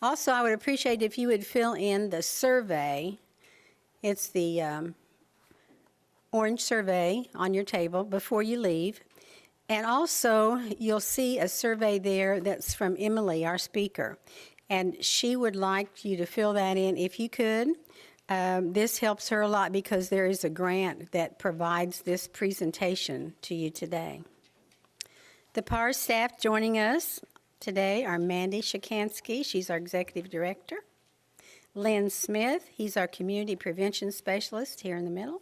Also, I would appreciate if you would fill in the survey. It's the orange survey on your table before you leave. And also, you'll see a survey there that's from Emily, our speaker. And she would like you to fill that in if you could. This helps her a lot because there is a grant that provides this presentation to you today. The PAR staff joining us today are Mandy Shikansky, she's our executive director. Lynn Smith, he's our community prevention specialist here in the middle.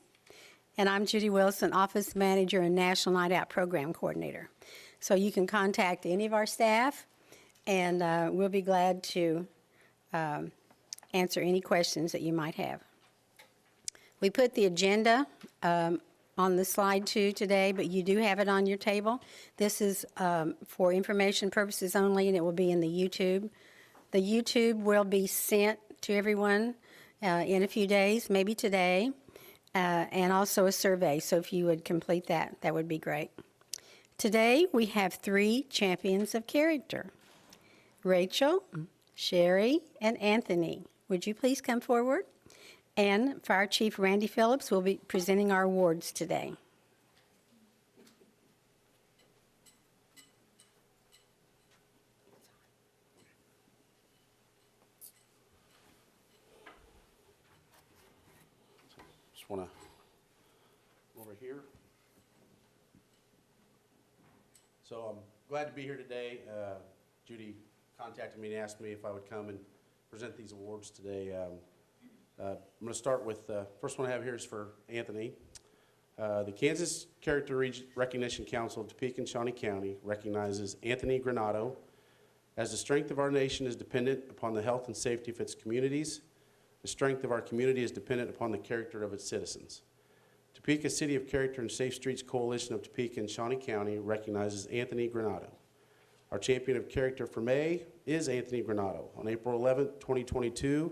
And I'm Judy Wilson, office manager and National Night Out program coordinator. So you can contact any of our staff, and we'll be glad to answer any questions that you might have. We put the agenda on the slide too today, but you do have it on your table. This is for information purposes only, and it will be in the YouTube. The YouTube will be sent to everyone in a few days, maybe today. And also a survey, so if you would complete that, that would be great. Today, we have 3 champions of character, Rachel, Sherry, and Anthony. Would you please come forward? And Fire Chief Randy Phillips will be presenting our awards today. Just want to over here. So I'm glad to be here today. Judy contacted me and asked me if I would come and present these awards today. I'm going to start with the first one I have here is for Anthony. The Kansas Character Recognition Council of Topeka and Shawnee County recognizes Anthony Granado as the strength of our nation is dependent upon the health and safety of its communities. The strength of our community is dependent upon the character of its citizens. Topeka City of Character and Safe Streets Coalition of Topeka and Shawnee County recognizes Anthony Granado. Our champion of character for May is Anthony Granado. On April 11, 2022,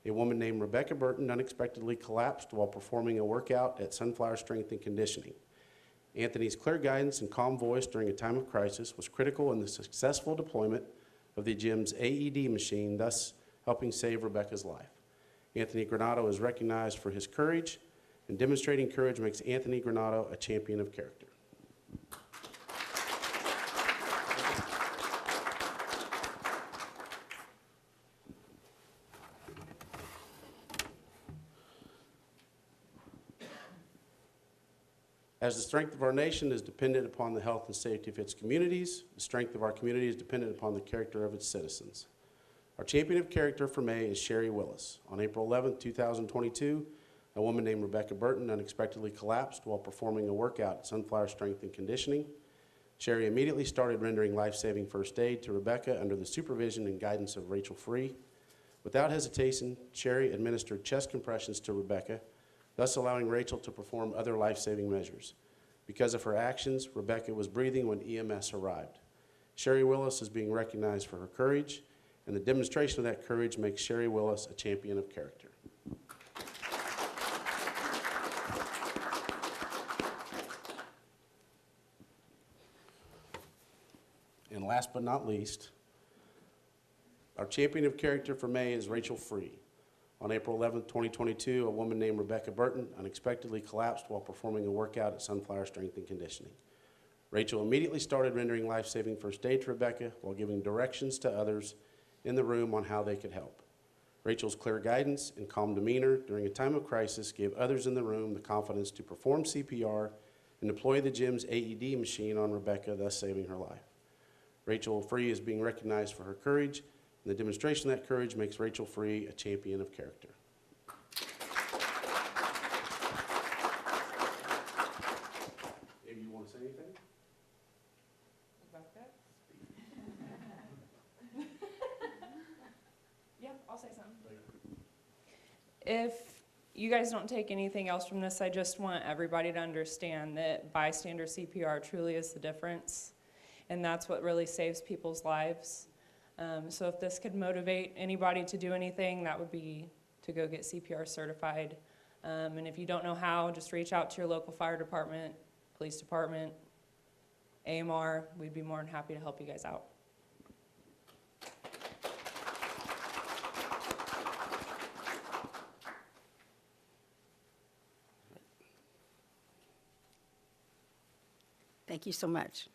a woman named Rebecca Burton unexpectedly collapsed while performing a workout at Sunflower Strength and Conditioning. Anthony's clear guidance and calm voice during a time of crisis was critical in the successful deployment of the gym's AED machine, thus helping save Rebecca's life. Anthony Granado is recognized for his courage, and demonstrating courage makes Anthony Granado a champion of character. As the strength of our nation is dependent upon the health and safety of its communities, the strength of our community is dependent upon the character of its citizens. Our champion of character for May is Sherry Willis. On April 11, 2022, a woman named Rebecca Burton unexpectedly collapsed while performing a workout at Sunflower Strength and Conditioning. Sherry immediately started rendering life-saving first aid to Rebecca under the supervision and guidance of Rachel Free. Without hesitation, Sherry administered chest compressions to Rebecca, thus allowing Rachel to perform other life-saving measures. Because of her actions, Rebecca was breathing when EMS arrived. Sherry Willis is being recognized for her courage, and the demonstration of that courage makes Sherry Willis a champion of character. And last but not least, our champion of character for May is Rachel Free. On April 11, 2022, a woman named Rebecca Burton unexpectedly collapsed while performing a workout at Sunflower Strength and Conditioning. Rachel immediately started rendering life-saving first aid to Rebecca while giving directions to others in the room on how they could help. Rachel's clear guidance and calm demeanor during a time of crisis gave others in the room the confidence to perform CPR and deploy the gym's AED machine on Rebecca, thus saving her life. Rachel Free is being recognized for her courage, and the demonstration of that courage makes Rachel Free a champion of character. Maybe you want to say anything? About that? Yeah, I'll say something. If you guys don't take anything else from this, I just want everybody to understand that bystander CPR truly is the difference, and that's what really saves people's lives. So if this could motivate anybody to do anything, that would be to go get CPR certified. And if you don't know how, just reach out to your local fire department, police department, AMR. We'd be more than happy to help you guys out. Thank you so much.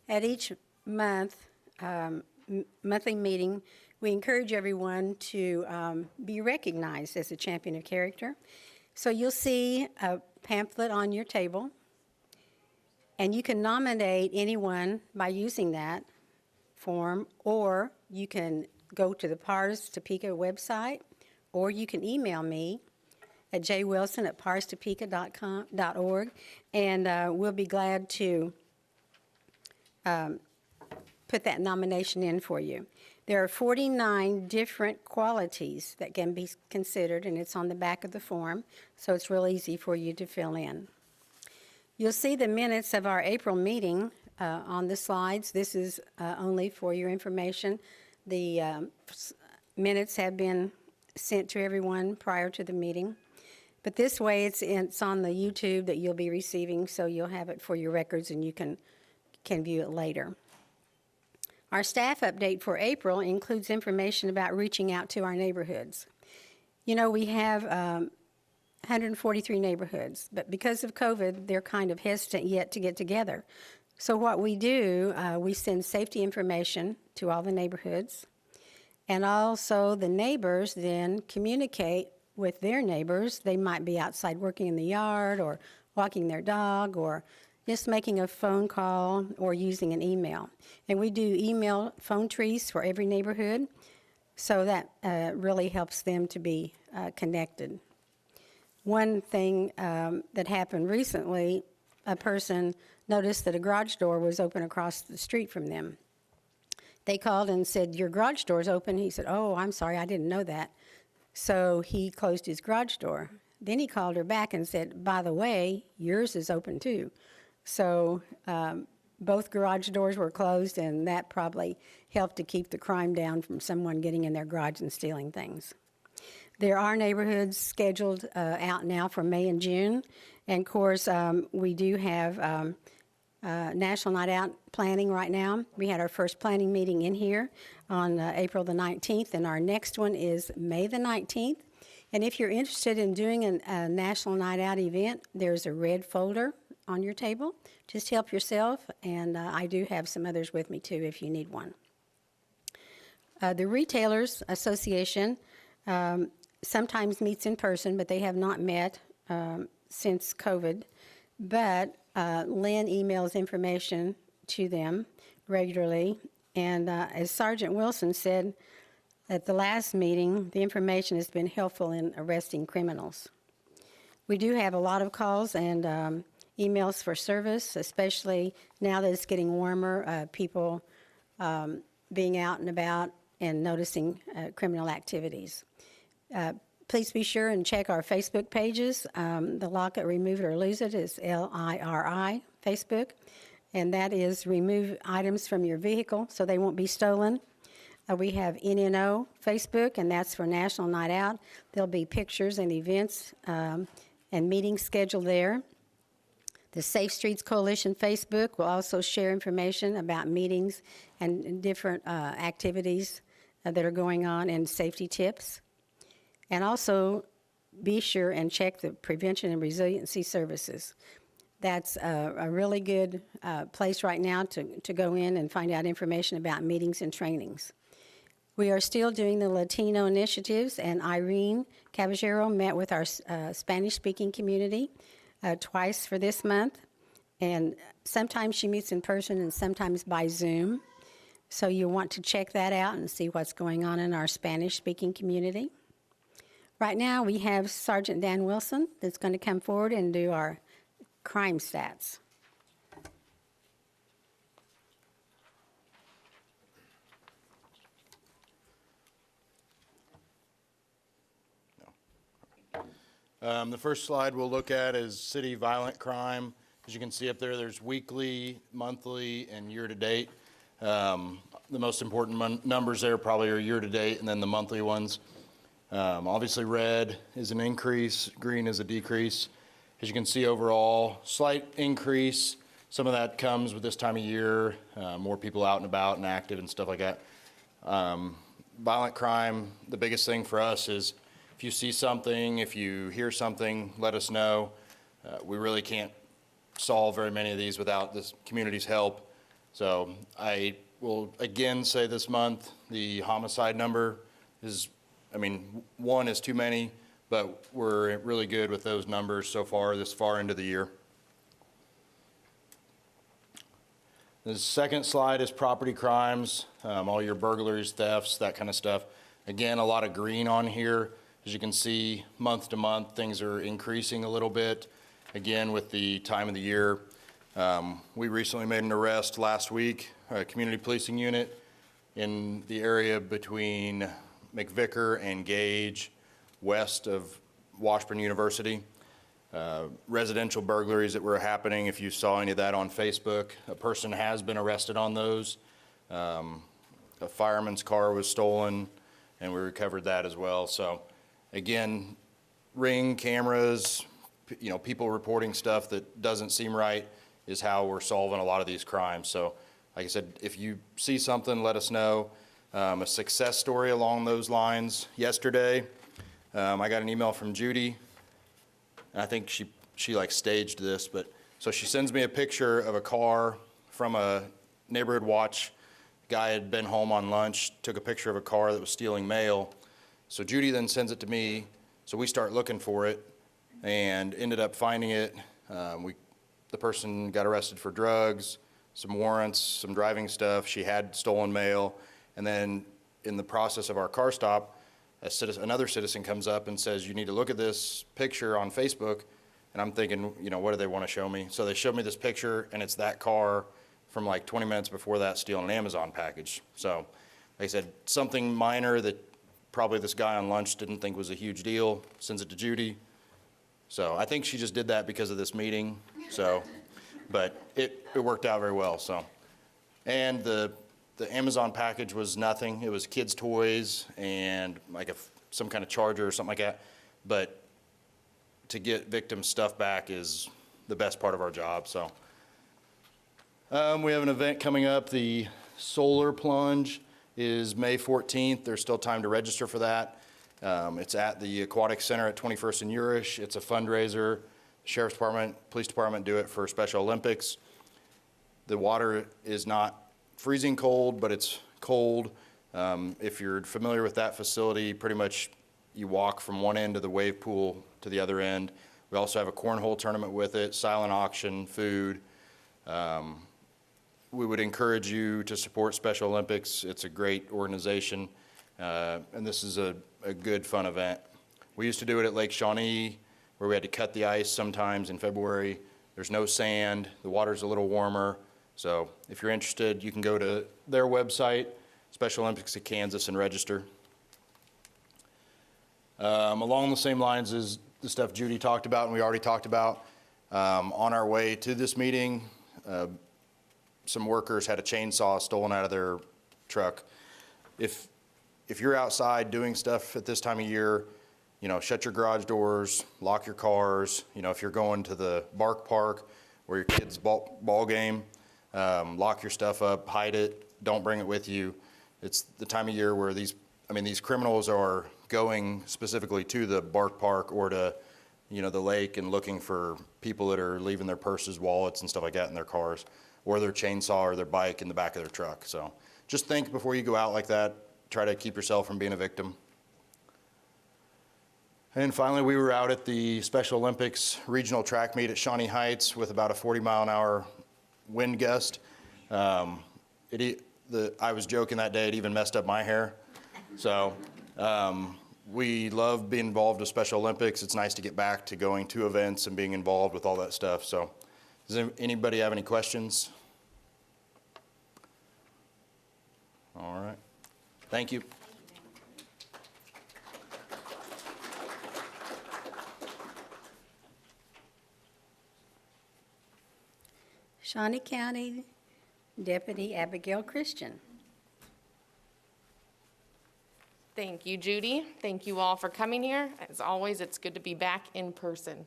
At each monthly meeting, we encourage everyone to be recognized as a champion of character. So you'll see a pamphlet on your table, and you can nominate anyone by using that form, or you can go to the Pars Topeka website, or you can email me at jwilson@parstopeka.org, and we'll be glad to put that nomination in for you. There are 49 different qualities that can be considered, and it's on the back of the form, so it's real easy for you to fill in. You'll see the minutes of our April meeting on the slides. This is only for your information. The minutes have been sent to everyone prior to the meeting. But this way, it's on the YouTube that you'll be receiving, so you'll have it for your records and you can view it later. Our staff update for April includes information about reaching out to our neighborhoods. You know, we have 143 neighborhoods, but because of COVID, they're kind of hesitant yet to get together. So what we do, we send safety information to all the neighborhoods, and also the neighbors then communicate with their neighbors. They might be outside working in the yard or walking their dog or just making a phone call or using an email. And we do email phone trees for every neighborhood, so that really helps them to be connected. One thing that happened recently, a person noticed that a garage door was open across the street from them. They called and said, "Your garage door's open." He said, "Oh, I'm sorry, I didn't know that." So he closed his garage door. Then he called her back and said, "By the way, yours is open too." So both garage doors were closed, and that probably helped to keep the crime down from someone getting in their garage and stealing things. There are neighborhoods scheduled out now for May and June. And of course, we do have National Night Out planning right now. We had our first planning meeting in here on April the 19th, and our next one is May the 19th. And if you're interested in doing a National Night Out event, there's a red folder on your table. Just help yourself, and I do have some others with me too if you need one. The Retailers Association sometimes meets in person, but they have not met since COVID. But Lynn emails information to them regularly, and as Sergeant Wilson said at the last meeting, the information has been helpful in arresting criminals. We do have a lot of calls and emails for service, especially now that it's getting warmer, people being out and about and noticing criminal activities. Please be sure and check our Facebook pages. The Lock It, Remove It, or Lose It is LIRI Facebook, and that is remove items from your vehicle so they won't be stolen. We have NNO Facebook, and that's for National Night Out. There'll be pictures and events and meetings scheduled there. The Safe Streets Coalition Facebook will also share information about meetings and different activities that are going on and safety tips. And also be sure and check the Prevention and Resiliency Services. That's a really good place right now to go in and find out information about meetings and trainings. We are still doing the Latino initiatives, and Irene Caballero met with our Spanish-speaking community twice for this month. And sometimes she meets in person and sometimes by Zoom. So you'll want to check that out and see what's going on in our Spanish-speaking community. Right now, we have Sergeant Dan Wilson that's going to come forward and do our crime stats. The first slide we'll look at is city violent crime. As you can see up there, there's weekly, monthly, and year-to-date. The most important numbers there probably are year-to-date and then the monthly ones. Obviously, red is an increase, green is a decrease. As you can see overall, slight increase. Some of that comes with this time of year, more people out and about and active and stuff like that. Violent crime, the biggest thing for us is if you see something, if you hear something, let us know. We really can't solve very many of these without this community's help. So I will again say this month, the homicide number is, I mean, one is too many, but we're really good with those numbers so far, this far into the year. The second slide is property crimes, all your burglaries, thefts, that kind of stuff. Again, a lot of green on here. As you can see, month to month, things are increasing a little bit. Again, with the time of the year. We recently made an arrest last week, a community policing unit in the area between McVicker and Gage, west of Washburn University. Residential burglaries that were happening, if you saw any of that on Facebook. A person has been arrested on those. A fireman's car was stolen, and we recovered that as well. So again, Ring cameras, you know, people reporting stuff that doesn't seem right is how we're solving a lot of these crimes. So like I said, if you see something, let us know. A success story along those lines. Yesterday, I got an email from Judy. I think she like staged this, but so she sends me a picture of a car from a neighborhood watch. Guy had been home on lunch, took a picture of a car that was stealing mail. So Judy then sends it to me. So we start looking for it and ended up finding it. The person got arrested for drugs, some warrants, some driving stuff. She had stolen mail. And then in the process of our car stop, another citizen comes up and says, you need to look at this picture on Facebook. And I'm thinking, you know, what do they want to show me? So they showed me this picture, and it's that car from like 20 minutes before that stealing an Amazon package. So like I said, something minor that probably this guy on lunch didn't think was a huge deal, sends it to Judy. So I think she just did that because of this meeting. So, but it worked out very well. So, and the Amazon package was nothing. It was kids' toys and like some kind of charger or something like that. But to get victims' stuff back is the best part of our job. So we have an event coming up. The Solar Plunge is May 14th. There's still time to register for that. It's at the Aquatic Center at 21st and Urish. It's a fundraiser. Sheriff's Department, Police Department do it for Special Olympics. The water is not freezing cold, but it's cold. If you're familiar with that facility, pretty much you walk from one end of the wave pool to the other end. We also have a cornhole tournament with it, silent auction, food. We would encourage you to support Special Olympics. It's a great organization, and this is a good, fun event. We used to do it at Lake Shawnee, where we had to cut the ice sometimes in February. There's no sand. The water's a little warmer. So if you're interested, you can go to their website, Special Olympics of Kansas, and register. Along the same lines as the stuff Judy talked about and we already talked about, on our way to this meeting, some workers had a chainsaw stolen out of their truck. If you're outside doing stuff at this time of year, you know, shut your garage doors, lock your cars. You know, if you're going to the Bark Park or your kid's ball game, lock your stuff up, hide it, don't bring it with you. It's the time of year where these criminals are going specifically to the Bark Park or to, you know, the lake and looking for people that are leaving their purses, wallets, and stuff like that in their cars, or their chainsaw or their bike in the back of their truck. So just think before you go out like that. Try to keep yourself from being a victim. And finally, we were out at the Special Olympics regional track meet at Shawnee Heights with about a 40-mile-an-hour wind gust. I was joking that day, it even messed up my hair. So we love being involved with Special Olympics. It's nice to get back to going to events and being involved with all that stuff. So does anybody have any questions? All right. Thank you. Shawnee County Deputy Abigail Christian. Thank you, Judy. Thank you all for coming here. As always, it's good to be back in person.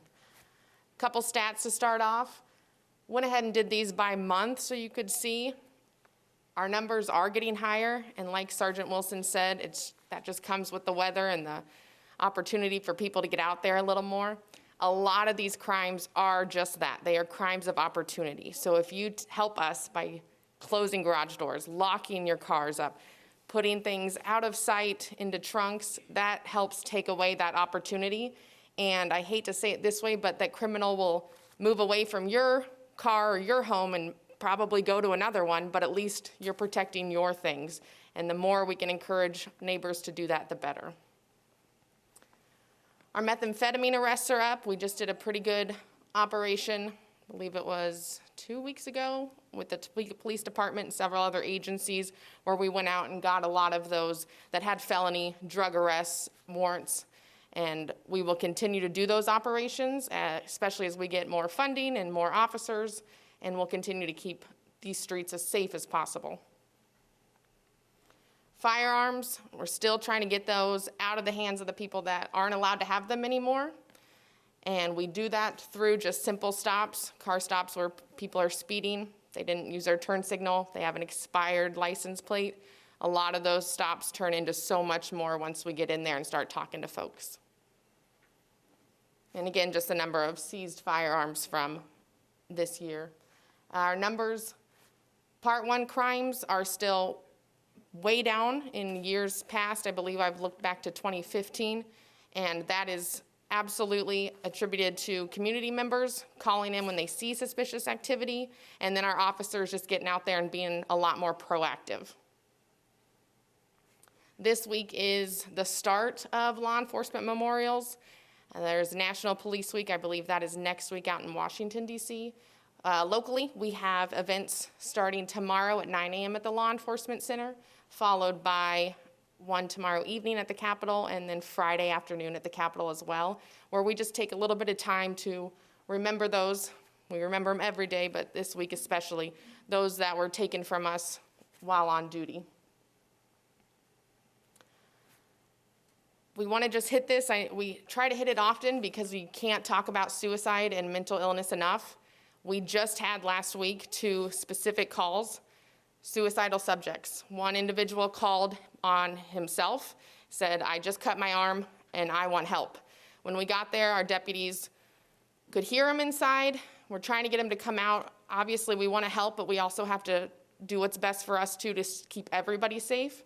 Couple stats to start off. Went ahead and did these by month so you could see. Our numbers are getting higher, and like Sergeant Wilson said, that just comes with the weather and the opportunity for people to get out there a little more. A lot of these crimes are just that. They are crimes of opportunity. So if you help us by closing garage doors, locking your cars up, putting things out of sight into trunks, that helps take away that opportunity. And I hate to say it this way, but that criminal will move away from your car or your home and probably go to another one, but at least you're protecting your things. And the more we can encourage neighbors to do that, the better. Our methamphetamine arrests are up. We just did a pretty good operation, I believe it was 2 weeks ago, with the police department and several other agencies, where we went out and got a lot of those that had felony drug arrests warrants. And we will continue to do those operations, especially as we get more funding and more officers, and we'll continue to keep these streets as safe as possible. Firearms, we're still trying to get those out of the hands of the people that aren't allowed to have them anymore. And we do that through just simple stops, car stops where people are speeding. They didn't use their turn signal. They have an expired license plate. A lot of those stops turn into so much more once we get in there and start talking to folks. And again, just the number of seized firearms from this year. Our numbers, Part 1 crimes are still way down in years past. I believe I've looked back to 2015, and that is absolutely attributed to community members calling in when they see suspicious activity, and then our officers just getting out there and being a lot more proactive. This week is the start of law enforcement memorials. There's National Police Week. I believe that is next week out in Washington, D.C. Locally, we have events starting tomorrow at 9 a.m. at the Law Enforcement Center, followed by one tomorrow evening at the Capitol, and then Friday afternoon at the Capitol as well, where we just take a little bit of time to remember those. We remember them every day, but this week especially, those that were taken from us while on duty. We want to just hit this. We try to hit it often because we can't talk about suicide and mental illness enough. We just had last week 2 specific calls, suicidal subjects. One individual called on himself, said, "I just cut my arm and I want help." When we got there, our deputies could hear him inside. We're trying to get him to come out. Obviously, we want to help, but we also have to do what's best for us too to keep everybody safe.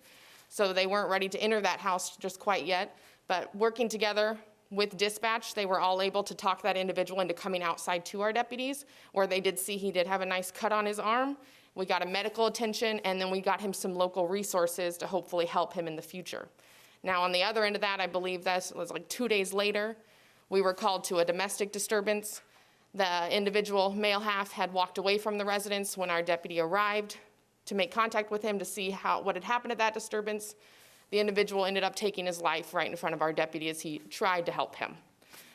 So they weren't ready to enter that house just quite yet. But working together with dispatch, they were all able to talk that individual into coming outside to our deputies, where they did see he did have a nice cut on his arm. We got a medical attention, and then we got him some local resources to hopefully help him in the future. Now, on the other end of that, I believe that was like 2 days later, we were called to a domestic disturbance. The individual, male half, had walked away from the residence when our deputy arrived to make contact with him to see what had happened at that disturbance. The individual ended up taking his life right in front of our deputy as he tried to help him.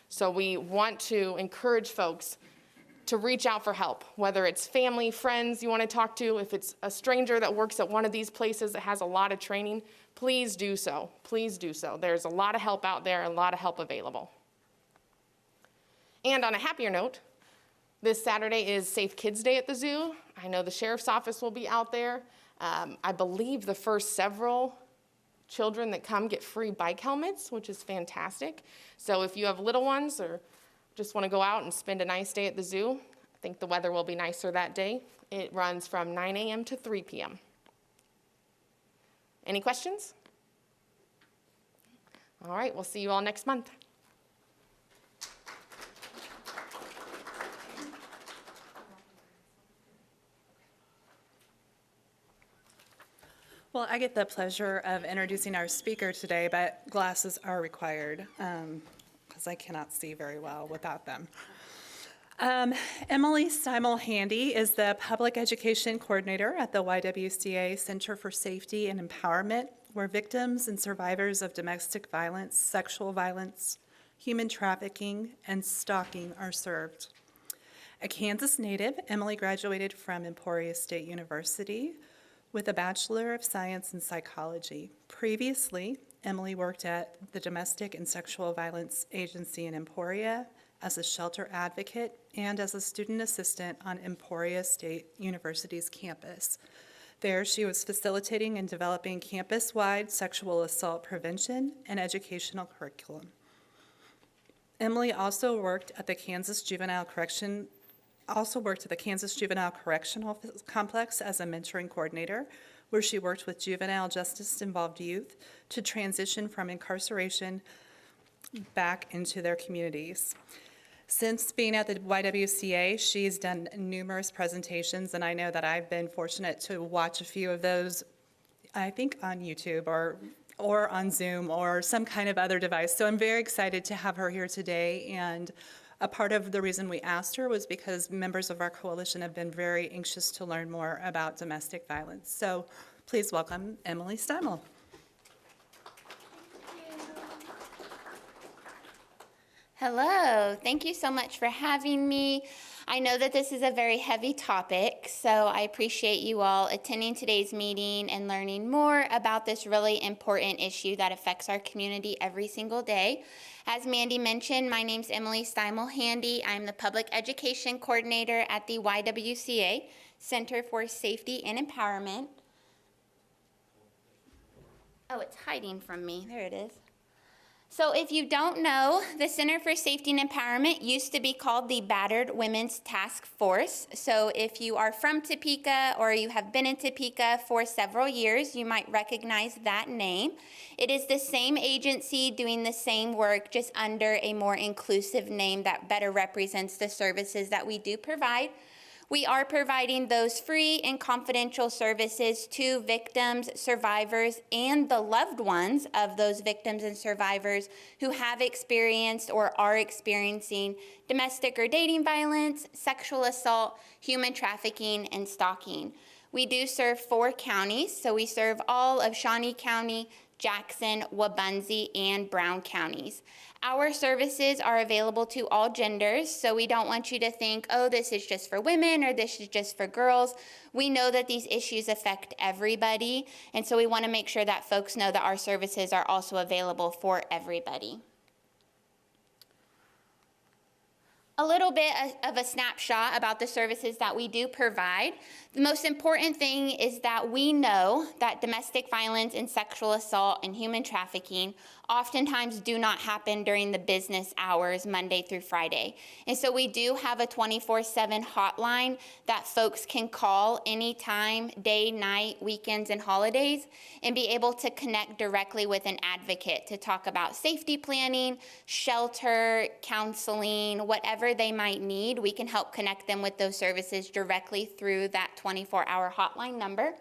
So we want to encourage folks to reach out for help, whether it's family, friends you want to talk to. If it's a stranger that works at one of these places that has a lot of training, please do so. Please do so. There's a lot of help out there, a lot of help available. And on a happier note, this Saturday is Safe Kids Day at the zoo. I know the sheriff's office will be out there. I believe the first several children that come get free bike helmets, which is fantastic. So if you have little ones or just want to go out and spend a nice day at the zoo, I think the weather will be nicer that day. It runs from 9 a.m. to 3 p.m. Any questions? All right, we'll see you all next month. Well, I get the pleasure of introducing our speaker today, but glasses are required because I cannot see very well without them. Emily Simel-Handy is the Public Education Coordinator at the YWCA Center for Safety and Empowerment, where victims and survivors of domestic violence, sexual violence, human trafficking, and stalking are served. A Kansas native, Emily graduated from Emporia State University with a Bachelor of Science in Psychology. Previously, Emily worked at the Domestic and Sexual Violence Agency in Emporia as a shelter advocate and as a student assistant on Emporia State University's campus. There, she was facilitating and developing campus-wide sexual assault prevention and educational curriculum. Emily also worked at the Kansas Juvenile Correctional Complex as a mentoring coordinator, where she worked with juvenile justice-involved youth to transition from incarceration back into their communities. Since being at the YWCA, she's done numerous presentations, and I know that I've been fortunate to watch a few of those, I think on YouTube or on Zoom or some kind of other device. So I'm very excited to have her here today, and a part of the reason we asked her was because members of our coalition have been very anxious to learn more about domestic violence. So please welcome Emily Steimel. Hello, thank you so much for having me. I know that this is a very heavy topic, so I appreciate you all attending today's meeting and learning more about this really important issue that affects our community every single day. As Mandy mentioned, my name's Emily Steimel Handy. I'm the Public Education Coordinator at the YWCA, Center for Safety and Empowerment. Oh, it's hiding from me. There it is. So if you don't know, the Center for Safety and Empowerment used to be called the Battered Women's Task Force. So if you are from Topeka or you have been in Topeka for several years, you might recognize that name. It is the same agency doing the same work, just under a more inclusive name that better represents the services that we do provide. We are providing those free and confidential services to victims, survivors, and the loved ones of those victims and survivors who have experienced or are experiencing domestic or dating violence, sexual assault, human trafficking, and stalking. We do serve 4 counties, so we serve all of Shawnee County, Jackson, Wabaunsee, and Brown counties. Our services are available to all genders, so we don't want you to think, oh, this is just for women or this is just for girls. We know that these issues affect everybody, and so we want to make sure that folks know that our services are also available for everybody. A little bit of a snapshot about the services that we do provide. The most important thing is that we know that domestic violence and sexual assault and human trafficking oftentimes do not happen during the business hours, Monday through Friday. And so we do have a 24/7 hotline that folks can call anytime, day, night, weekends, and holidays, and be able to connect directly with an advocate to talk about safety planning, shelter, counseling, whatever they might need. We can help connect them with those services directly through that 24-hour hotline number.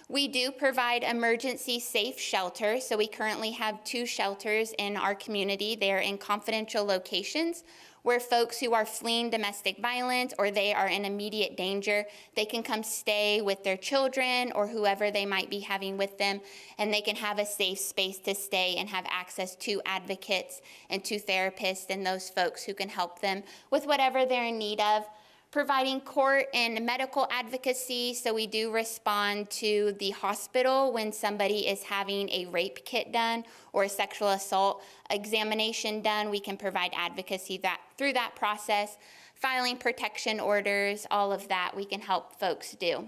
We do provide emergency safe shelter, so we currently have 2 shelters in our community. They're in confidential locations where folks who are fleeing domestic violence or they are in immediate danger, they can come stay with their children or whoever they might be having with them, and they can have a safe space to stay and have access to advocates and to therapists and those folks who can help them with whatever they're in need of. Providing court and medical advocacy, so we do respond to the hospital when somebody is having a rape kit done or a sexual assault examination done. We can provide advocacy through that process. Filing protection orders, all of that we can help folks do.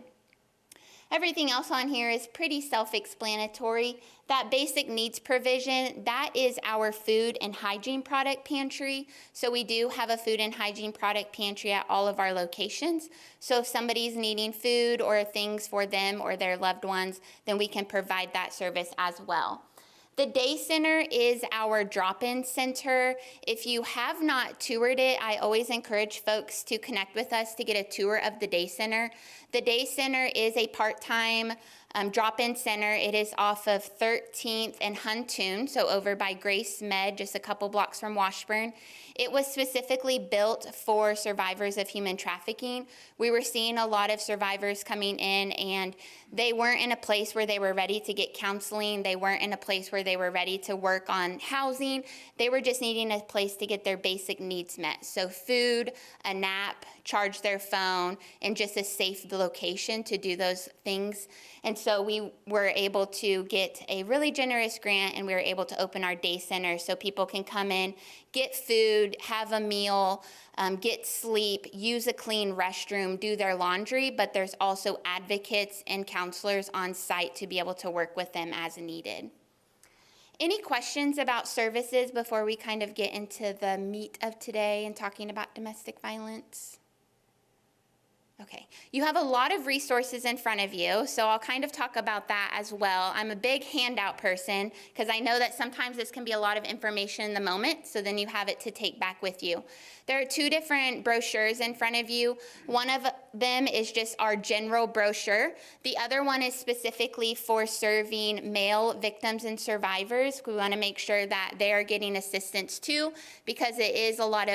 Everything else on here is pretty self-explanatory. That basic needs provision, that is our food and hygiene product pantry. So we do have a food and hygiene product pantry at all of our locations. So if somebody's needing food or things for them or their loved ones, then we can provide that service as well. The Day Center is our drop-in center. If you have not toured it, I always encourage folks to connect with us to get a tour of the Day Center. The Day Center is a part-time drop-in center. It is off of 13th and Huntoon, so over by Grace Med, just a couple blocks from Washburn. It was specifically built for survivors of human trafficking. We were seeing a lot of survivors coming in, and they weren't in a place where they were ready to get counseling. They weren't in a place where they were ready to work on housing. They were just needing a place to get their basic needs met. So food, a nap, charge their phone, and just a safe location to do those things. And so we were able to get a really generous grant, and we were able to open our Day Center so people can come in, get food, food, have a meal, get sleep, use a clean restroom, do their laundry, but there's also advocates and counselors on site to be able to work with them as needed. Any questions about services before we kind of get into the meat of today and talking about domestic violence? Okay, you have a lot of resources in front of you, so I'll kind of talk about that as well. I'm a big handout person because I know that sometimes this can be a lot of information in the moment, so then you have it to take back with you. There are 2 different brochures in front of you. One of them is just our general brochure. The other one is specifically for serving male victims and survivors. We want to make sure that they are getting assistance too, because there's a lot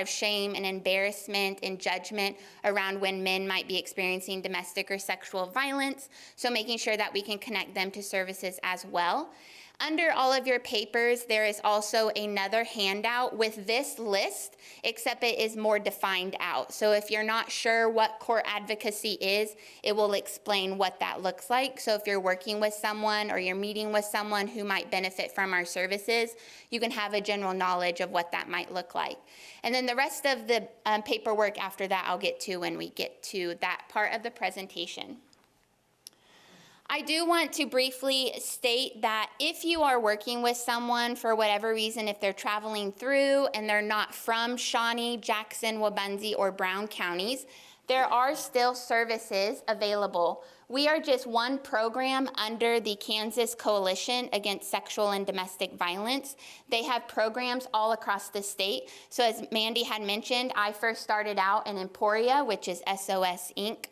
of shame and embarrassment and judgment around when men might be experiencing domestic or sexual violence. So making sure that we can connect them to services as well. Under all of your papers, there is also another handout with this list, except it is more defined out. So if you're not sure what court advocacy is, it will explain what that looks like. So if you're working with someone or you're meeting with someone who might benefit from our services, you can have a general knowledge of what that might look like. And then the rest of the paperwork after that I'll get to when we get to that part of the presentation. I do want to briefly state that if you are working with someone for whatever reason, if they're traveling through and they're not from Shawnee, Jackson, Wabunsee, or Brown counties, there are still services available. We are just one program under the Kansas Coalition Against Sexual and Domestic Violence. They have programs all across the state. So as Mandy had mentioned, I first started out in Emporia, which is SOS Inc.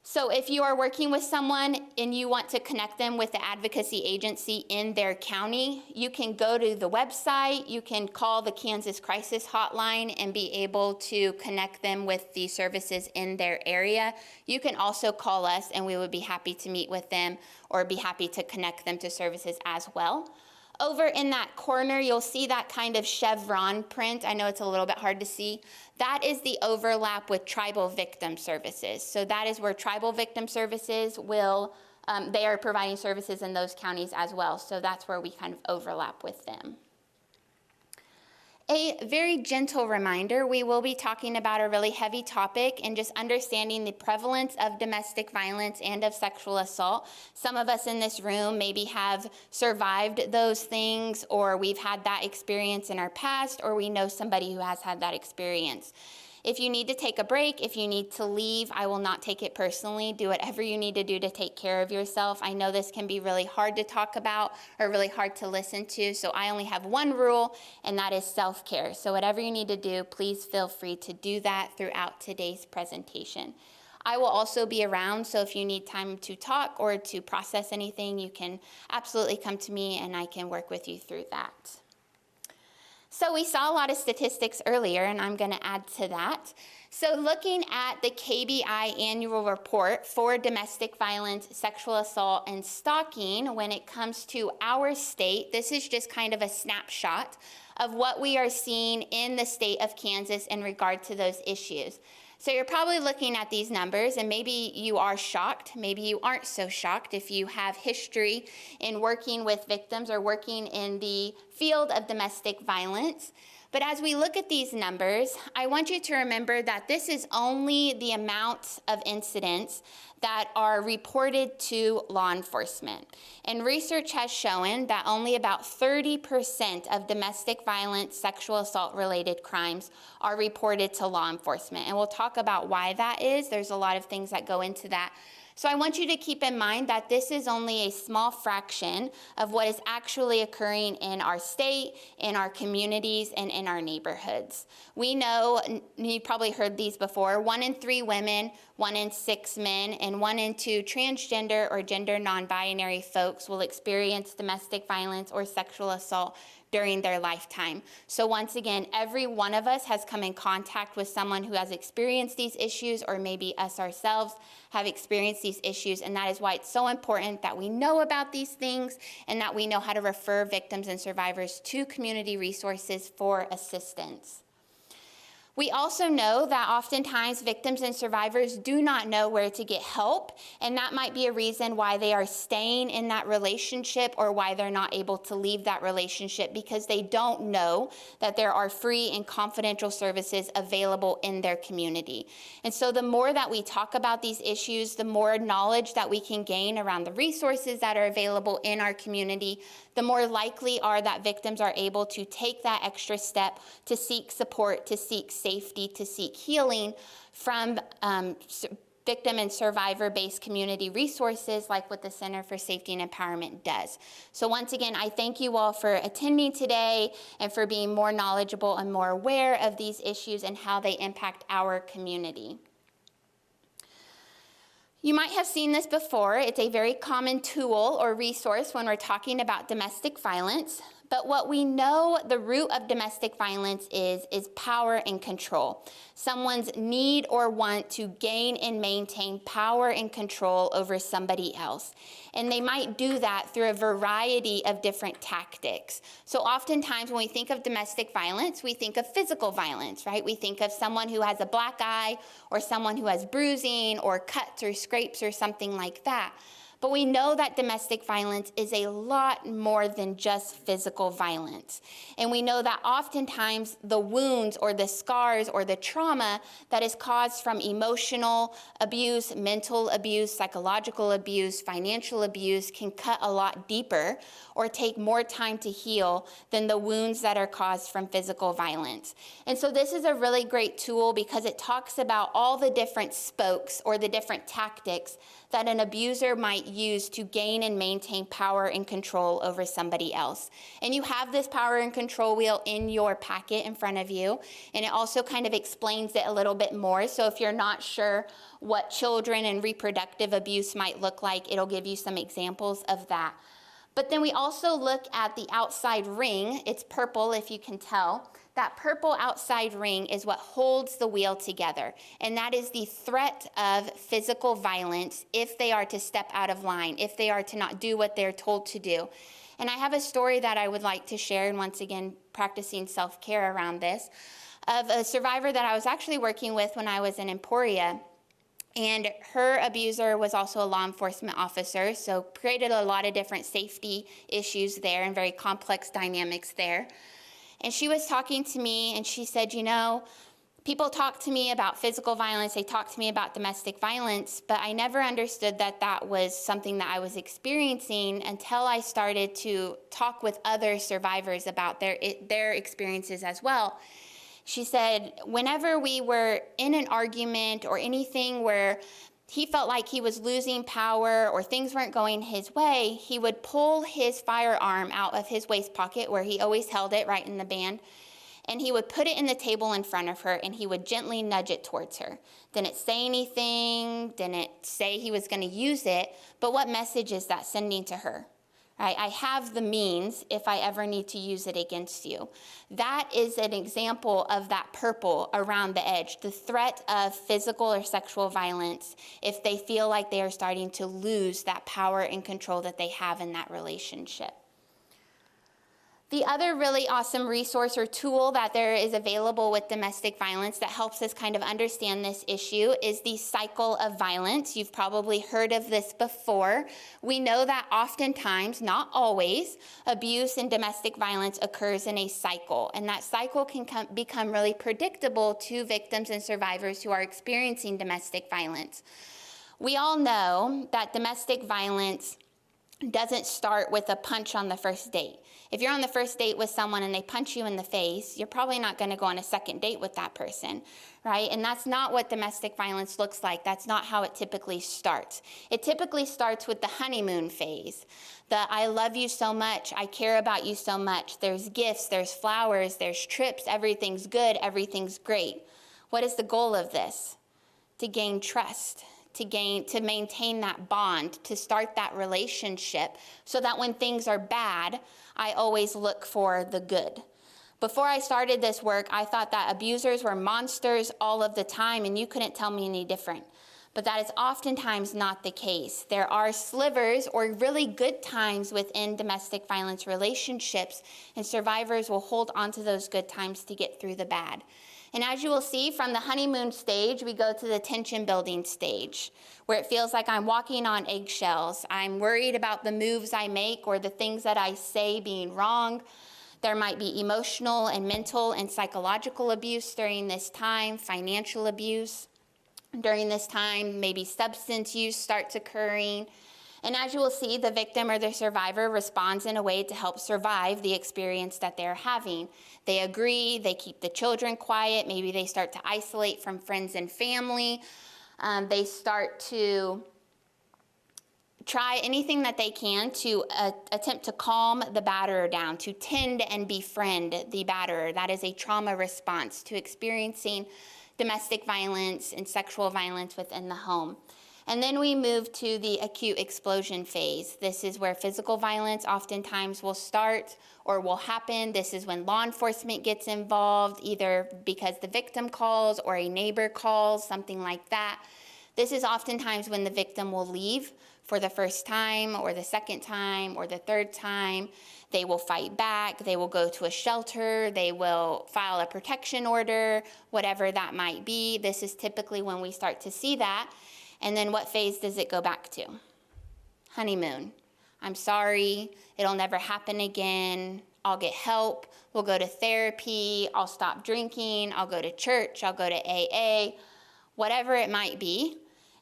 So if you are working with someone and you want to connect them with the advocacy agency in their county, you can go to the website, you can call the Kansas Crisis Hotline and be able to connect them with the services in their area. You can also call us and we would be happy to meet with them or be happy to connect them to services as well. Over in that corner, you'll see that kind of chevron print. I know it's a little bit hard to see. That is the overlap with tribal victim services. So that is where tribal victim services will, they are providing services in those counties as well. So that's where we kind of overlap with them. A very gentle reminder, we will be talking about a really heavy topic and just understanding the prevalence of domestic violence and of sexual assault. Some of us in this room maybe have survived those things, or we've had that experience in our past, or we know somebody who has had that experience. If you need to take a break, if you need to leave, I will not take it personally. Do whatever you need to do to take care of yourself. I know this can be really hard to talk about or really hard to listen to, so I only have one rule, and that is self-care. So whatever you need to do, please feel free to do that throughout today's presentation. I will also be around, so if you need time to talk or to process anything, you can absolutely come to me and I can work with you through that. So we saw a lot of statistics earlier, and I'm going to add to that. So looking at the KBI annual report for domestic violence, sexual assault, and stalking when it comes to our state, this is just kind of a snapshot of what we are seeing in the state of Kansas in regard to those issues. So you're probably looking at these numbers and maybe you are shocked, maybe you aren't so shocked if you have history in working with victims or working in the field of domestic violence. But as we look at these numbers, I want you to remember that this is only the amount of incidents that are reported to law enforcement. And research has shown that only about 30% of domestic violence, sexual assault related crimes are reported to law enforcement. And we'll talk about why that is. There's a lot of things that go into that. So I want you to keep in mind that this is only a small fraction of what is actually occurring in our state, in our communities, and in our neighborhoods. We know, you probably heard these before, 1 in 3 women, 1 in 6 men, and 1 in 2 transgender or gender non-binary folks will experience domestic violence or sexual assault during their lifetime. So once again, every one of us has come in contact with someone who has experienced these issues, or maybe us ourselves have experienced these issues, and that is why it's so important that we know about these things and that we know how to refer victims and survivors to community resources for assistance. We also know that oftentimes victims and survivors do not know where to get help, and that might be a reason why they are staying in that relationship or why they're not able to leave that relationship, because they don't know that there are free and confidential services available in their community. And so the more that we talk about these issues, the more knowledge that we can gain around the resources that are available in our community, the more likely are that victims are able to take that extra step to seek support, to seek safety, to seek healing from victim and survivor-based community resources like what the Center for Safety and Empowerment does. So once again, I thank you all for attending today and for being more knowledgeable and more aware of these issues and how they impact our community. You might have seen this before. It's a very common tool or resource when we're talking about domestic violence. But what we know the root of domestic violence is power and control. Someone's need or want to gain and maintain power and control over somebody else. And they might do that through a variety of different tactics. So oftentimes when we think of domestic violence, we think of physical violence, right? We think of someone who has a black eye or someone who has bruising or cuts or scrapes or something like that. But we know that domestic violence is a lot more than just physical violence. And we know that oftentimes the wounds or the scars or the trauma that is caused from emotional abuse, mental abuse, psychological abuse, financial abuse can cut a lot deeper or take more time to heal than the wounds that are caused from physical violence. And so this is a really great tool because it talks about all the different spokes or the different tactics that an abuser might use to gain and maintain power and control over somebody else. And you have this power and control wheel in your packet in front of you, and it also kind of explains it a little bit more. So if you're not sure what children and reproductive abuse might look like, it'll give you some examples of that. But then we also look at the outside ring. It's purple, if you can tell. That purple outside ring is what holds the wheel together, and that is the threat of physical violence if they are to step out of line, if they are to not do what they're told to do. And I have a story that I would like to share, and once again, practicing self-care around this, of a survivor that I was actually working with when I was in Emporia. And her abuser was also a law enforcement officer, so created a lot of different safety issues there and very complex dynamics there. And she was talking to me, and she said, you know, people talk to me about physical violence, they talk to me about domestic violence, but I never understood that that was something that I was experiencing until I started to talk with other survivors about their experiences as well. She said, whenever we were in an argument or anything where he felt like he was losing power or things weren't going his way, he would pull his firearm out of his waist pocket where he always held it right in the band, and he would put it in the table in front of her, and he would gently nudge it towards her. Didn't say anything, didn't say he was going to use it, but what message is that sending to her? Right? I have the means if I ever need to use it against you. That is an example of that purple around the edge, the threat of physical or sexual violence if they feel like they are starting to lose that power and control that they have in that relationship. The other really awesome resource or tool that there is available with domestic violence that helps us kind of understand this issue is the cycle of violence. You've probably heard of this before. We know that oftentimes, not always, abuse and domestic violence occurs in a cycle, and that cycle can become really predictable to victims and survivors who are experiencing domestic violence. We all know that domestic violence doesn't start with a punch on the first date. If you're on the first date with someone and they punch you in the face, you're probably not going to go on a second date with that person, right? And that's not what domestic violence looks like. That's not how it typically starts. It typically starts with the honeymoon phase. The I love you so much, I care about you so much. There's gifts, there's flowers, there's trips, everything's good, everything's great. What is the goal of this? To gain trust. To maintain that bond, to start that relationship, so that when things are bad, I always look for the good. Before I started this work, I thought that abusers were monsters all of the time, and you couldn't tell me any different. But that is oftentimes not the case. There are slivers or really good times within domestic violence relationships, and survivors will hold on to those good times to get through the bad. And as you will see from the honeymoon stage, we go to the tension building stage, where it feels like I'm walking on eggshells. I'm worried about the moves I make or the things that I say being wrong. There might be emotional and mental and psychological abuse during this time, financial abuse. During this time, maybe substance use starts occurring. And as you will see, the victim or the survivor responds in a way to help survive the experience that they're having. They agree, they keep the children quiet, maybe they start to isolate from friends and family. They start to try anything that they can to attempt to calm the batterer down, to tend and befriend the batterer. That is a trauma response to experiencing domestic violence and sexual violence within the home. And then we move to the acute explosion phase. This is where physical violence oftentimes will start or will happen. This is when law enforcement gets involved, either because the victim calls or a neighbor calls, something like that. This is oftentimes when the victim will leave for the first time or the second time or the third time. They will fight back, they will go to a shelter, they will file a protection order, whatever that might be. This is typically when we start to see that. And then what phase does it go back to? Honeymoon. I'm sorry, it'll never happen again. I'll get help, we'll go to therapy, I'll stop drinking, I'll go to church, I'll go to AA, whatever it might be.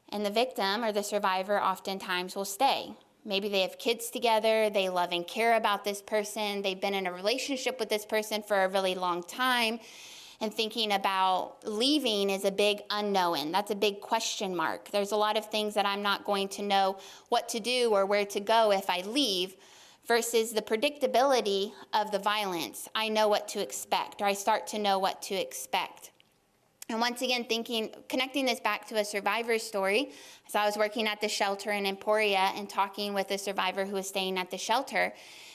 And the victim or the survivor oftentimes will stay. Maybe they have kids together, they love and care about this person, they've been in a relationship with this person for a really long time, and thinking about leaving is a big unknown. That's a big question mark. There's a lot of things that I'm not going to know what to do or where to go if I leave, versus the predictability of the violence. I know what to expect, or I start to know what to expect. And once again, connecting this back to a survivor's story, as I was working at the shelter in Emporia and talking with a survivor who was staying at the shelter,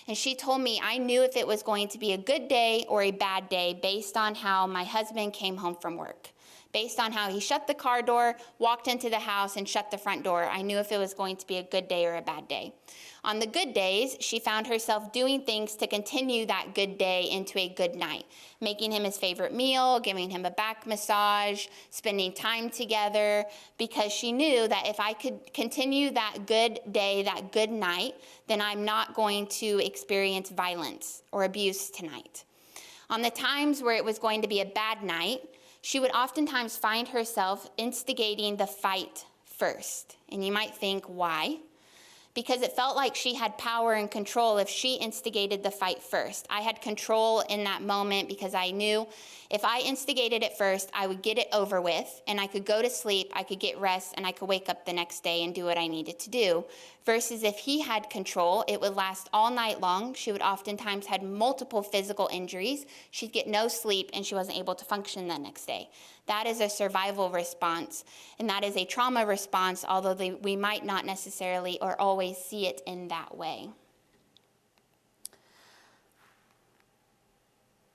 and she told me, I knew if it was going to be a good day or a bad day based on how my husband came home from work. Based on how he shut the car door, walked into the house, and shut the front door, I knew if it was going to be a good day or a bad day. On the good days, she found herself doing things to continue that good day into a good night, making him his favorite meal, giving him a back massage, spending time together, because she knew that if I could continue that good day, that good night, then I'm not going to experience violence or abuse tonight. On the times where it was going to be a bad night, she would oftentimes find herself instigating the fight first. And you might think, why? Because it felt like she had power and control if she instigated the fight first. I had control in that moment because I knew if I instigated it first, I would get it over with, and I could go to sleep, I could get rest, and I could wake up the next day and do what I needed to do. Versus if he had control, it would last all night long. She would oftentimes have multiple physical injuries. She'd get no sleep, and she wasn't able to function the next day. That is a survival response, and that is a trauma response, although we might not necessarily or always see it in that way.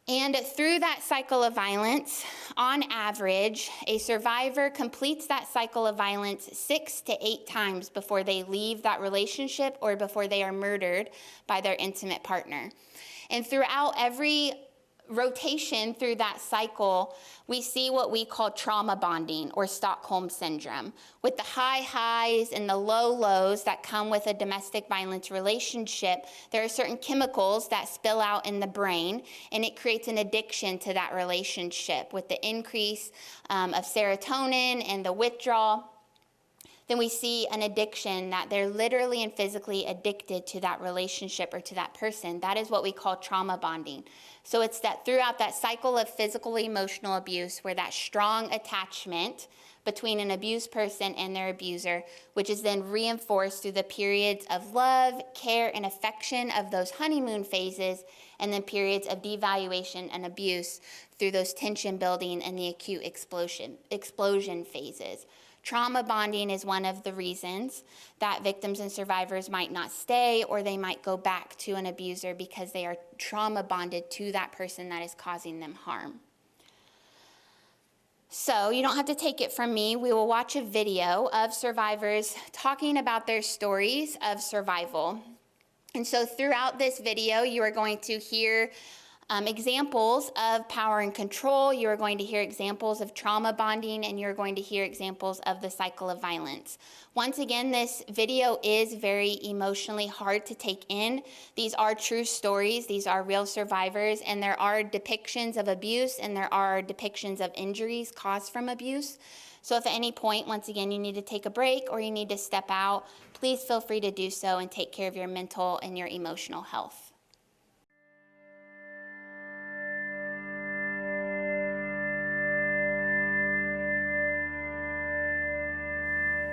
And through that cycle of violence, on average, a survivor completes that cycle of violence 6 to 8 times before they leave that relationship or before they are murdered by their intimate partner. And throughout every rotation through that cycle, we see what we call trauma bonding or Stockholm syndrome. With the high highs and the low lows that come with a domestic violence relationship, there are certain chemicals that spill out in the brain, and it creates an addiction to that relationship with the increase of serotonin and the withdrawal. Then we see an addiction that they're literally and physically addicted to that relationship or to that person. That is what we call trauma bonding. So it's that throughout that cycle of physical, emotional abuse, where that strong attachment between an abused person and their abuser, which is then reinforced through the periods of love, care, and affection of those honeymoon phases, and then periods of devaluation and abuse through those tension building and the acute explosion phases. Trauma bonding is one of the reasons that victims and survivors might not stay, or they might go back to an abuser because they are trauma bonded to that person that is causing them harm. So you don't have to take it from me. We will watch a video of survivors talking about their stories of survival. And so throughout this video, you are going to hear examples of power and control. You are going to hear examples of trauma bonding, and you're going to hear examples of the cycle of violence. Once again, this video is very emotionally hard to take in. These are true stories. These are real survivors, and there are depictions of abuse, and there are depictions of injuries caused from abuse. So if at any point, once again, you need to take a break or you need to step out, please feel free to do so and take care of your mental and your emotional health.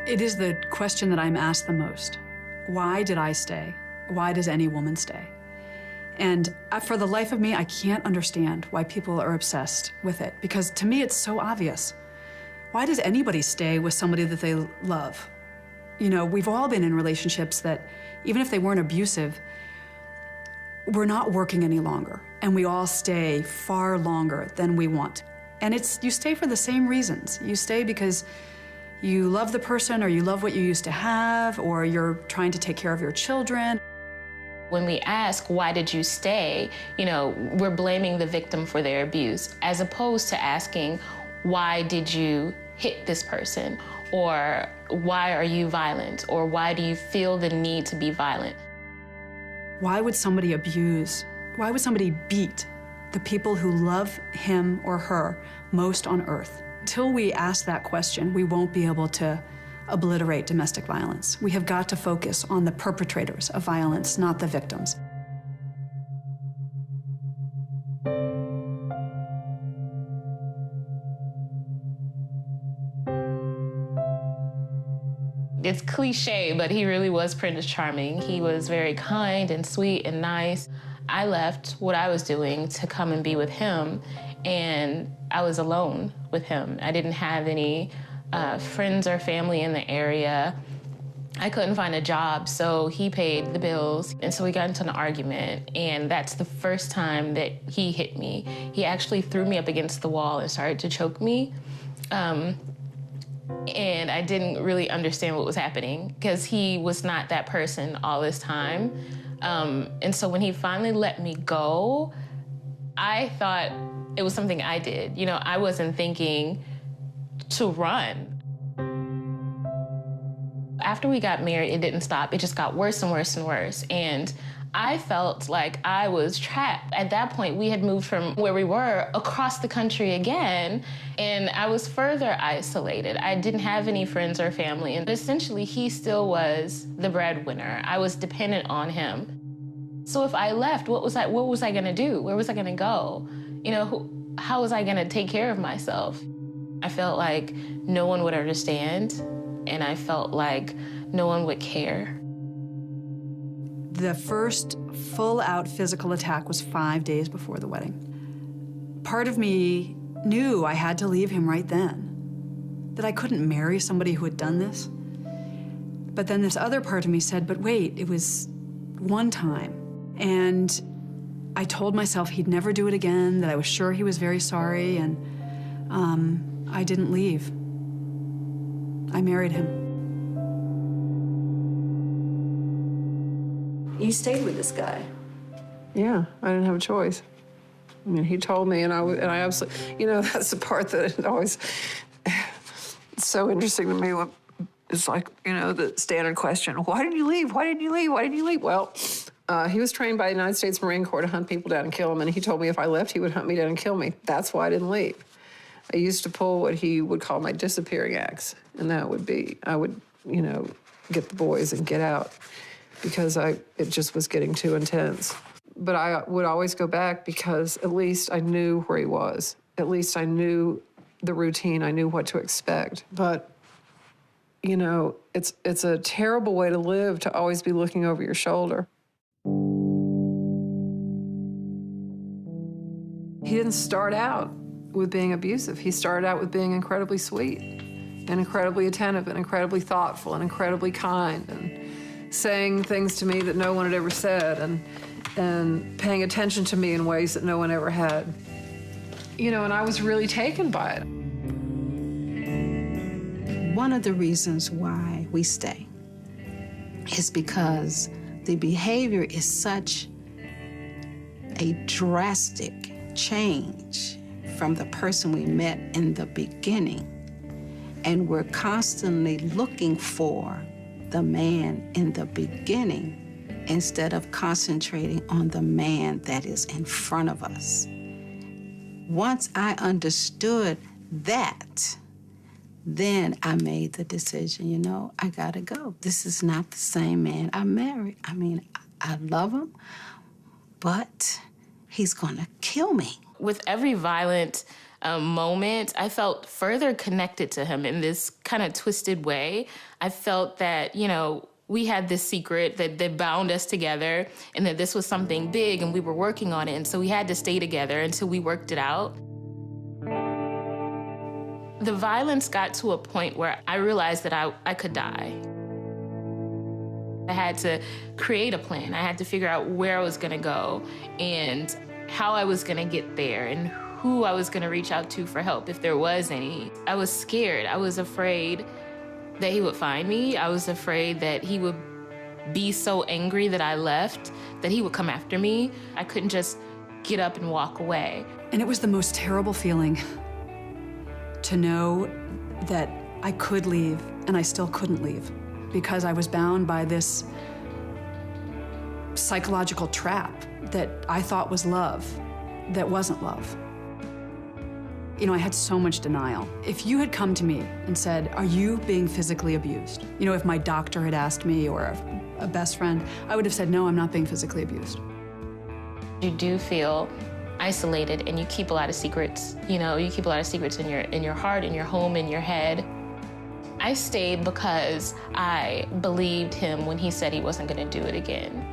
It is the question that I'm asked the most. Why did I stay? Why does any woman stay? And for the life of me, I can't understand why people are obsessed with it, because to me, it's so obvious. Why does anybody stay with somebody that they love? You know, we've all been in relationships that, even if they weren't abusive, we're not working any longer, and we all stay far longer than we want. And you stay for the same reasons. You stay because you love the person, or you love what you used to have, or you're trying to take care of your children. When we ask, why did you stay, we're blaming the victim for their abuse, as opposed to asking, why did you hit this person? Or why are you violent? Or why do you feel the need to be violent? Why would somebody abuse? Why would somebody beat the people who love him or her most on earth? Until we ask that question, we won't be able to obliterate domestic violence. We have got to focus on the perpetrators of violence, not the victims. It's cliche, but he really was Prince Charming. He was very kind and sweet and nice. I left what I was doing to come and be with him, and I was alone with him. I didn't have any friends or family in the area. I couldn't find a job, so he paid the bills. And so we got into an argument, and that's the first time that he hit me. He actually threw me up against the wall and started to choke me. And I didn't really understand what was happening because he was not that person all this time. And so when he finally let me go, I thought it was something I did. I wasn't thinking to run. After we got married, it didn't stop. It just got worse and worse and worse. And I felt like I was trapped. At that point, we had moved from where we were across the country again, and I was further isolated. I didn't have any friends or family, and essentially, he still was the breadwinner. I was dependent on him. So if I left, what was I gonna do? Where was I gonna go? How was I gonna take care of myself? I felt like no one would understand, and I felt like no one would care. The first full-out physical attack was 5 days before the wedding. Part of me knew I had to leave him right then, that I couldn't marry somebody who had done this. But then this other part of me said, but wait, it was one time. And I told myself he'd never do it again, that I was sure he was very sorry, and I didn't leave. I married him. You stayed with this guy. Yeah, I didn't have a choice. I mean, he told me, and I absolutely, that's the part that always, it's so interesting to me. It's like, the standard question, why didn't you leave? Why didn't you leave? Why didn't you leave? Well, he was trained by the United States Marine Corps to hunt people down and kill them, and he told me if I left, he would hunt me down and kill me. That's why I didn't leave. I used to pull what he would call my disappearing acts, and that would be, I would, get the boys and get out, because it just was getting too intense. But I would always go back because at least I knew where he was. At least I knew the routine. I knew what to expect. But, it's a terrible way to live, to always be looking over your shoulder. He didn't start out with being abusive. He started out with being incredibly sweet and incredibly attentive and incredibly thoughtful and incredibly kind and saying things to me that no one had ever said and paying attention to me in ways that no one ever had. And I was really taken by it. One of the reasons why we stay is because the behavior is such a drastic change from the person we met in the beginning. And we're constantly looking for the man in the beginning instead of concentrating on the man that is in front of us. Once I understood that, then I made the decision, you know, I gotta go. This is not the same man I married. I mean, I love him, but he's gonna kill me. With every violent moment, I felt further connected to him in this kind of twisted way. I felt that, you know, we had this secret that bound us together and that this was something big and we were working on it. And so we had to stay together until we worked it out. The violence got to a point where I realized that I could die. I had to create a plan. I had to figure out where I was gonna go and how I was gonna get there and who I was gonna reach out to for help if there was any. I was scared. I was afraid that he would find me. I was afraid that he would be so angry that I left, that he would come after me. I couldn't just get up and walk away. And it was the most terrible feeling to know that I could leave and I still couldn't leave because I was bound by this psychological trap that I thought was love, that wasn't love. You know, I had so much denial. If you had come to me and said, are you being physically abused? You know, if my doctor had asked me or a best friend, I would have said, no, I'm not being physically abused. You do feel isolated and you keep a lot of secrets. You know, you keep a lot of secrets in your heart, in your home, in your head. I stayed because I believed him when he said he wasn't gonna do it again.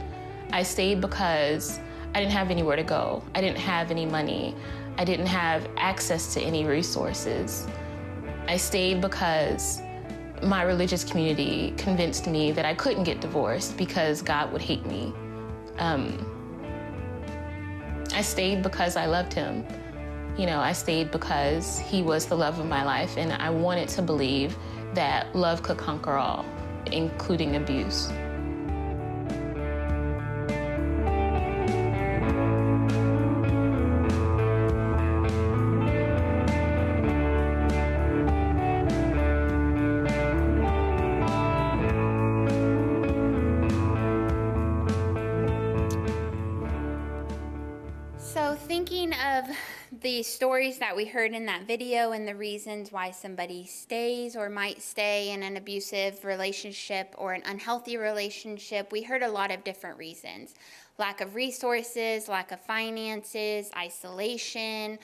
I stayed because I didn't have anywhere to go. I didn't have any money. I didn't have access to any resources. I stayed because my religious community convinced me that I couldn't get divorced because God would hate me. I stayed because I loved him. You know, I stayed because he was the love of my life, and I wanted to believe that love could conquer all, including abuse. So thinking of the stories that we heard in that video and the reasons why somebody stays or might stay in an abusive relationship or an unhealthy relationship, we heard a lot of different reasons. Lack of resources, lack of finances, isolation,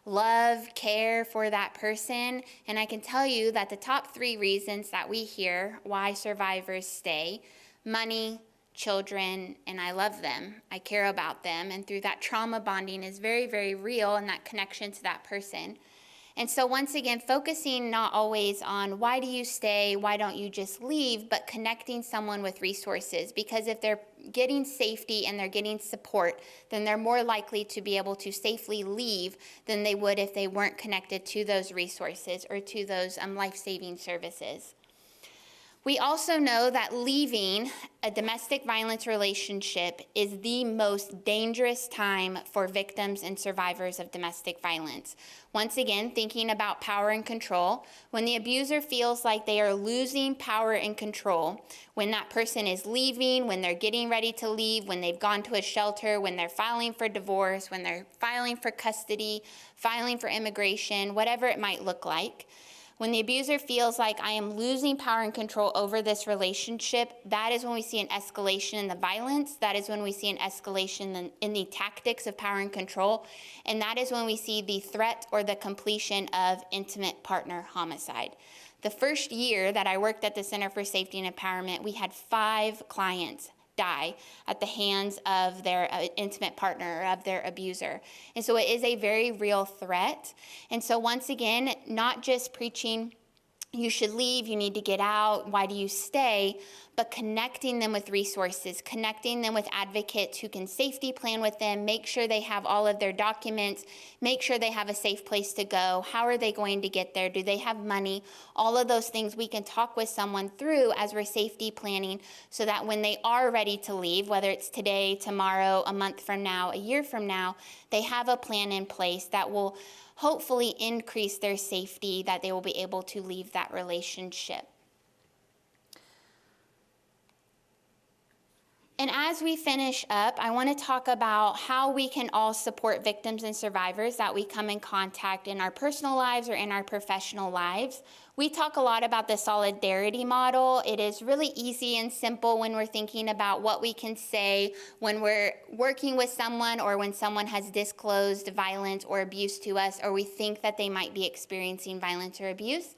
love, care for that person. And I can tell you that the top 3 reasons that we hear why survivors stay: money, children, and I love them. I care about them. And through that, trauma bonding is very, very real, and that connection to that person. And so once again, focusing not always on why do you stay, why don't you just leave, but connecting someone with resources. Because if they're getting safety and they're getting support, then they're more likely to be able to safely leave than they would if they weren't connected to those resources or to those life-saving services. We also know that leaving a domestic violence relationship is the most dangerous time for victims and survivors of domestic violence. Once again, thinking about power and control, when the abuser feels like they are losing power and control, when that person is leaving, when they're getting ready to leave, when they've gone to a shelter, when they're filing for divorce, when they're filing for custody, filing for immigration, whatever it might look like, when the abuser feels like I am losing power and control over this relationship, that is when we see an escalation in the violence. That is when we see an escalation in the tactics of power and control. And that is when we see the threat or the completion of intimate partner homicide. The first year that I worked at the Center for Safety and Empowerment, we had 5 clients die at the hands of their intimate partner, of their abuser. And so it is a very real threat. And so once again, not just preaching you should leave, you need to get out, why do you stay? But connecting them with resources, connecting them with advocates who can safety plan with them, make sure they have all of their documents, make sure they have a safe place to go. How are they going to get there? Do they have money? All of those things we can talk with someone through as we're safety planning, so that when they are ready to leave, whether it's today, tomorrow, a month from now, a year from now, they have a plan in place that will hopefully increase their safety, that they will be able to leave that relationship. And as we finish up, I want to talk about how we can all support victims and survivors that we come in contact in our personal lives or in our professional lives. We talk a lot about the solidarity model. It is really easy and simple when we're thinking about what we can say when we're working with someone, or when someone has disclosed violence or abuse to us, or we think that they might be experiencing violence or abuse.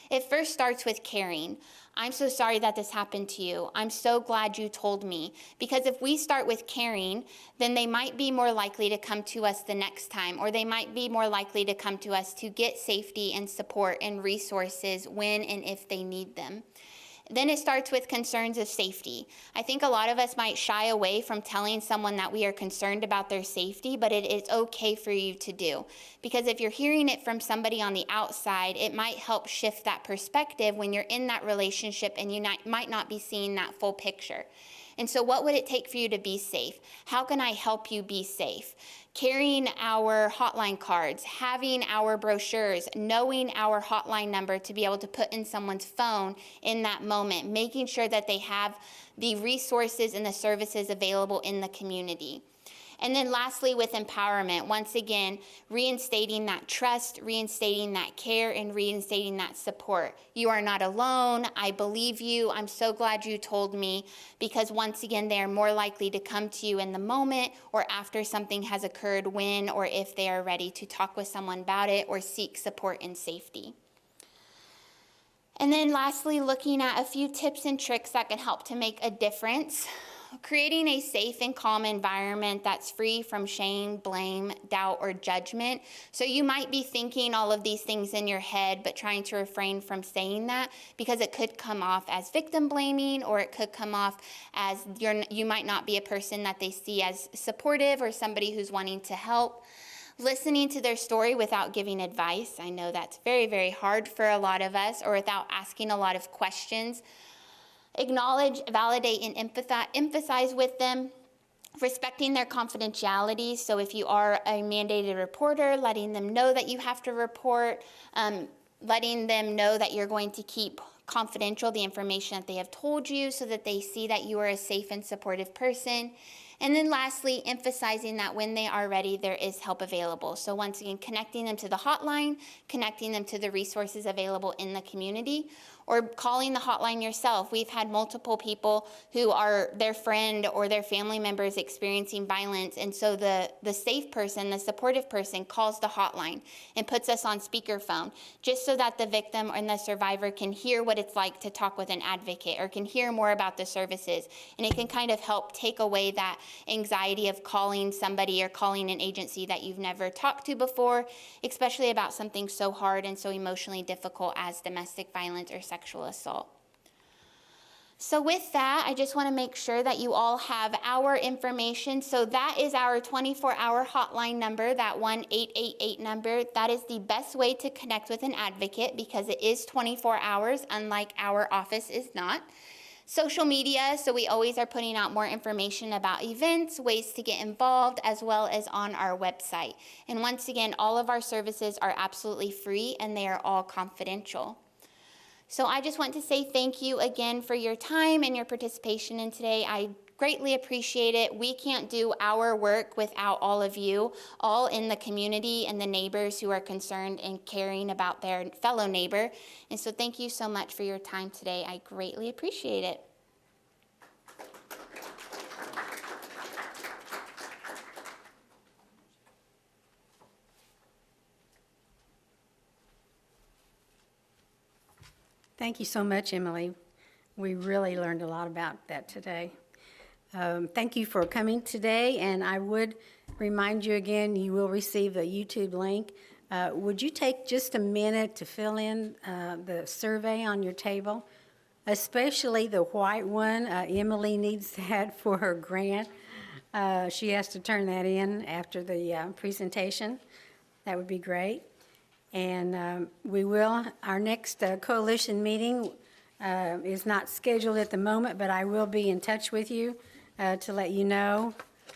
It first starts with caring. I'm so sorry that this happened to you. I'm so glad you told me. Because if we start with caring, then they might be more likely to come to us the next time, or they might be more likely to come to us to get safety and support and resources when and if they need them. Then it starts with concerns of safety. I think a lot of us might shy away from telling someone that we are concerned about their safety, but it is okay for you to do. Because if you're hearing it from somebody on the outside, it might help shift that perspective when you're in that relationship and you might not be seeing that full picture. And so what would it take for you to be safe? How can I help you be safe? Carrying our hotline cards, having our brochures, knowing our hotline number to be able to put in someone's phone in that moment, making sure that they have the resources and the services available in the community. And then lastly, with empowerment, once again, reinstating that trust, reinstating that care, and reinstating that support. You are not alone. I believe you. I'm so glad you told me, because once again, they are more likely to come to you in the moment or after something has occurred, when or if they are ready to talk with someone about it or seek support and safety. And then lastly, looking at a few tips and tricks that can help to make a difference. Creating a safe and calm environment that's free from shame, blame, doubt, or judgment. So you might be thinking all of these things in your head, but trying to refrain from saying that, because it could come off as victim blaming, or it could come off as you might not be a person that they see as supportive or somebody who's wanting to help. Listening to their story without giving advice. I know that's very, very hard for a lot of us, or without asking a lot of questions. Acknowledge, validate, and emphasize with them. Respecting their confidentiality. So if you are a mandated reporter, letting them know that you have to report, letting them know that you're going to keep confidential the information that they have told you, so that they see that you are a safe and supportive person. And then lastly, emphasizing that when they are ready, there is help available. So once again, connecting them to the hotline, connecting them to the resources available in the community, or calling the hotline yourself. We've had multiple people who are their friend or their family members experiencing violence, and so the safe person, the supportive person, calls the hotline and puts us on speakerphone, just so that the victim and the survivor can hear what it's like to talk with an advocate, or can hear more about the services. And it can kind of help take away that anxiety of calling somebody or calling an agency that you've never talked to before, especially about something so hard and so emotionally difficult as domestic violence or sexual assault. So with that, I just want to make sure that you all have our information. So that is our 24-hour hotline number, that 1-888 number. That is the best way to connect with an advocate, because it is 24 hours, unlike our office is not. Social media, so we always are putting out more information about events, ways to get involved, as well as on our website. And once again, all of our services are absolutely free, and they are all confidential. So I just want to say thank you again for your time and your participation in today. I greatly appreciate it. We can't do our work without all of you, all in the community and the neighbors who are concerned and caring about their fellow neighbor. And so thank you so much for your time today. I greatly appreciate it. Thank you so much, Emily. We really learned a lot about that today. Thank you for coming today, and I would remind you again, you will receive a YouTube link would you take just a minute to fill in the survey on your table? Especially the white one. Emily needs that for her grant. She has to turn that in after the presentation. That would be great. And our next coalition meeting is not scheduled at the moment, but I will be in touch with you to let you know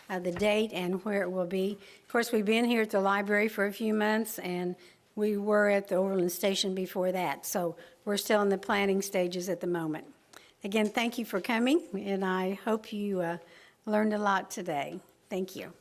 the date and where it will be. Of course, we've been here at the library for a few months, and we were at the Overland Station before that. So we're still in the planning stages at the moment. Again, thank you for coming, and I hope you learned a lot today. Thank you.